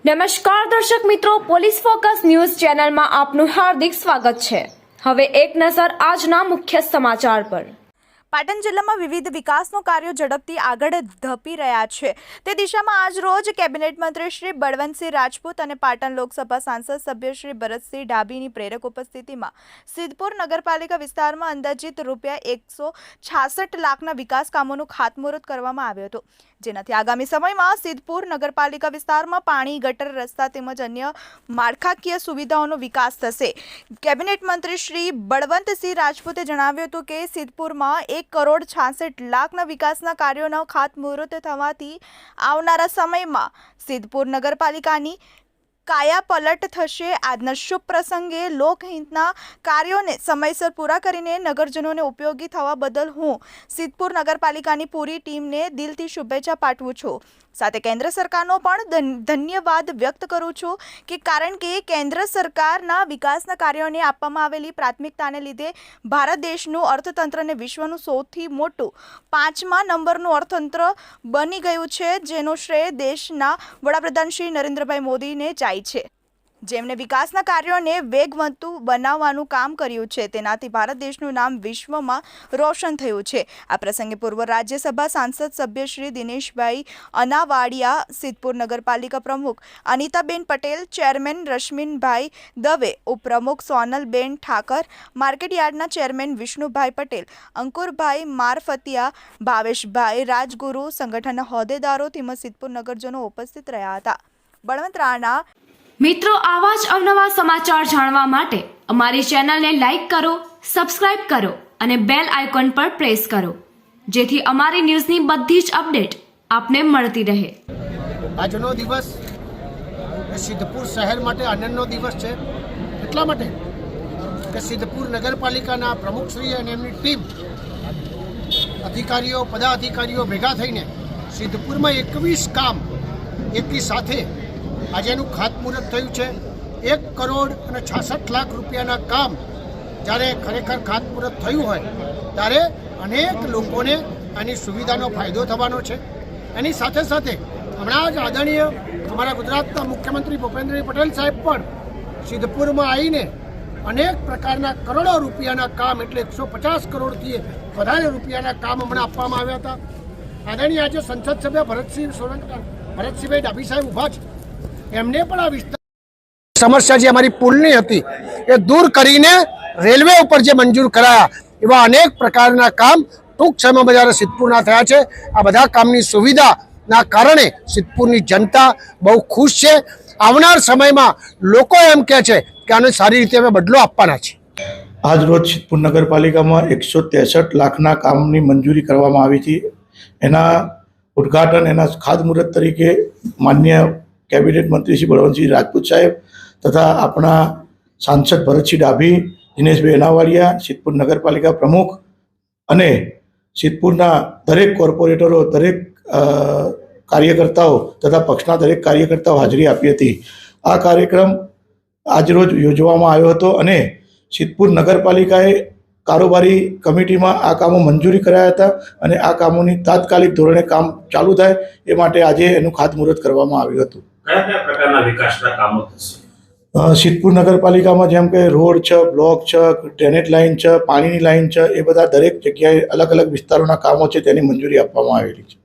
નમસ્કાર દર્શક મિત્રો, પોલીસ ફોકસ ન્યૂઝ ચેનલમાં આપનું હાર્દિક સ્વાગત છે। હવે એક નજર આજના મુખ્ય સમાચાર પર। પાટણ જિલ્લામાં વિવિધ વિકાસનો કાર્યો ઝડપથી આગળ ધપી રહ્યા છે। તે દિશામાં આજ રોજ કેબિનેટ મંત્રી શ્રી બળવંતસિંહ રાજપૂત અને પાટણ લોકસભા સાંસદ સભ્ય શ્રી ભરતસિંહ ડાભીની પ્રેરક ઉપસ્થિતિમાં સિદ્ધપુર નગરપાલિકા વિસ્તારમાં અંદાજિત ₹166 લાખના વિકાસ કામોનું ખાતમુહૂર્ત કરવામાં આવ્યું હતું, જેનાથી આગામી સમયમાં સિદ્ધપુર નગરપાલિકા વિસ્તારમાં પાણી, ગટર, રસ્તા તેમજ અન્ય માળખાકીય સુવિધાઓનો વિકાસ થશે। કેબિનેટ મંત્રી શ્રી બળવંતસિંહ રાજપૂતે જણાવ્યું હતું કે સિદ્ધપુરમાં ₹1.66 લાખના વિકાસના કાર્યોનો ખાતમુહૂર્ત થવાથી આવનારા સમયમાં સિદ્ધપુર નગરપાલિકાની કાયાપલટ થશે। આજના શુભ પ્રસંગે લોકહિતના કાર્યોને સમયસર પૂરા કરીને નગરજનોને ઉપયોગી થવા બદલ હું સિદ્ધપુર નગરપાલિકાની પૂરી ટીમને દિલથી શુભેચ્છા પાઠવું છું। સાથે કેન્દ્ર સરકારનો પણ ધન્યવાદ વ્યક્ત કરું છું કે કારણ કે કેન્દ્ર સરકારના વિકાસના કાર્યોને આપવામાં આવેલી પ્રાથમિકતાને લીધે ભારત દેશનું અર્થતંત્રને વિશ્વનું સૌથી મોટું 5મા નંબરનું અર્થતંત્ર બની ગયું છે, જેનો શ્રેય દેશના વડાપ્રધાન શ્રી નરેન્દ્રભાઈ મોદીને જાય છે, જેમણે વિકાસના કાર્યોને વેગવંતું બનાવવાનું કામ કર્યું છે। તેનાથી ભારત દેશનું નામ વિશ્વમાં રોશન થયું છે। આ પ્રસંગે પૂર્વ રાજ્યસભા સાંસદ સભ્ય શ્રી દિનેશભાઈ અનાવાડિયા, સિદ્ધપુર નગરપાલિકા પ્રમુખ અનિતાબેન પટેલ, ચેરમેન રશ્મિનભાઈ દવે, ઉપપ્રમુખ સોનલબેન ઠાકર, માર્કેટયાર્ડના ચેરમેન વિષ્ણુભાઈ પટેલ, અંકુરભાઈ મારફતિયા, ભાવેશભાઈ રાજગુરુ, સંગઠનના હોદ્દેદારો તેમજ સિદ્ધપુર નગરજનો ઉપસ્થિત રહ્યા હતા। બળવંત રાણા મિત્રો, આવા જ અવનવા સમાચાર જાણવા માટે અમારી ચેનલને લાઈક કરો, સબસ્ક્રાઇબ કરો અને બેલ આઇકોન પર પ્રેસ કરો, જેથી અમારી ન્યૂઝની બધી જ અપડેટ આપને મળતી રહે। આજનો દિવસ સિદ્ધપુર શહેર માટે આનંદનો દિવસ છે, એટલા માટે કે સિદ્ધપુર નગરપાલિકાના પ્રમુખશ્રી અને એમની ટીમ, અધિકારીઓ, પદાધિકારીઓ ભેગા થઈને સિદ્ધપુરમાં 21 કામ એકી સાથે આજે એનું ખાતમુહૂર્ત થયું છે। ₹1.66 લાખ કામ જ્યારે ખરેખર ખાતમુહૂર્ત થયું હોય ત્યારે અનેક લોકોને આની સુવિધાનો ફાયદો થવાનો છે। એની સાથે સાથે હમણાં જ આદરણીય અમારા ગુજરાતના મુખ્યમંત્રી ભૂપેન્દ્રભાઈ પટેલ સાહેબ પણ સિદ્ધપુરમાં આવીને અનેક પ્રકારના કરોડો રૂપિયાના કામ, એટલે 150 કરોડથી વધારે રૂપિયાના કામ હમણાં આપવામાં આવ્યા હતા। આદરણીય આજે સંસદ સભ્ય ભરતસિંહભાઈ ડાભી સાહેબ ઊભા છે, એમને પણ આ વિસ્તાર સમસ્યા જે અમારી પુલની હતી એ દૂર કરીને રેલવે ઉપર જે મંજૂર કરાયા એવા અનેક પ્રકારના કામ ટૂંક સમયમાં જ્યારે સિદ્ધપુરના થયા છે। આ બધા કામની સુવિધાના કારણે સિદ્ધપુરની જનતા બહુ ખુશ છે। આવનાર સમયમાં લોકો એમ કહે છે કે આને સારી રીતે અમે બદલો આપવાના છે। આજ રોજ સિદ્ધપુર નગરપાલિકામાં 163 લાખના કામની મંજૂરી કરવામાં આવી હતી। એના ઉદ્ઘાટન, એના ખાતમુહૂર્ત તરીકે માન્ય કેબિનેટ મંત્રી શ્રી બળવંતસિંહ રાજપૂત સાહેબ તથા આપણા સાંસદ ભરતસિંહ ડાભી, દિનેશભાઈ અનાવાડિયા, સિદ્ધપુર નગરપાલિકા પ્રમુખ અને સિદ્ધપુરના દરેક કોર્પોરેટરો, દરેક કાર્યકર્તાઓ તથા પક્ષના દરેક કાર્યકર્તાઓ હાજરી આપી હતી। આ કાર્યક્રમ આજરોજ યોજવામાં આવ્યો હતો અને સિદ્ધપુર નગરપાલિકાએ કારોબારી કમિટીમાં આ કામો મંજૂરી કરાયા હતા અને આ કામોની તાત્કાલિક ધોરણે કામ ચાલુ થાય એ માટે આજે એનું ખાતમુહૂર્ત કરવામાં આવ્યું હતું। કયા પ્રકારના વિકાસના કામો થશે? સિદ્ધપુર નગરપાલિકામાં જેમ કે રોડ છે, બ્લોક છે, ડ્રેનેજ લાઇન છે, પાણીની લાઇન છે, એ બધા દરેક જગ્યાએ અલગ અલગ વિસ્તારોના કામો છે તેની મંજૂરી આપવામાં આવેલી છે।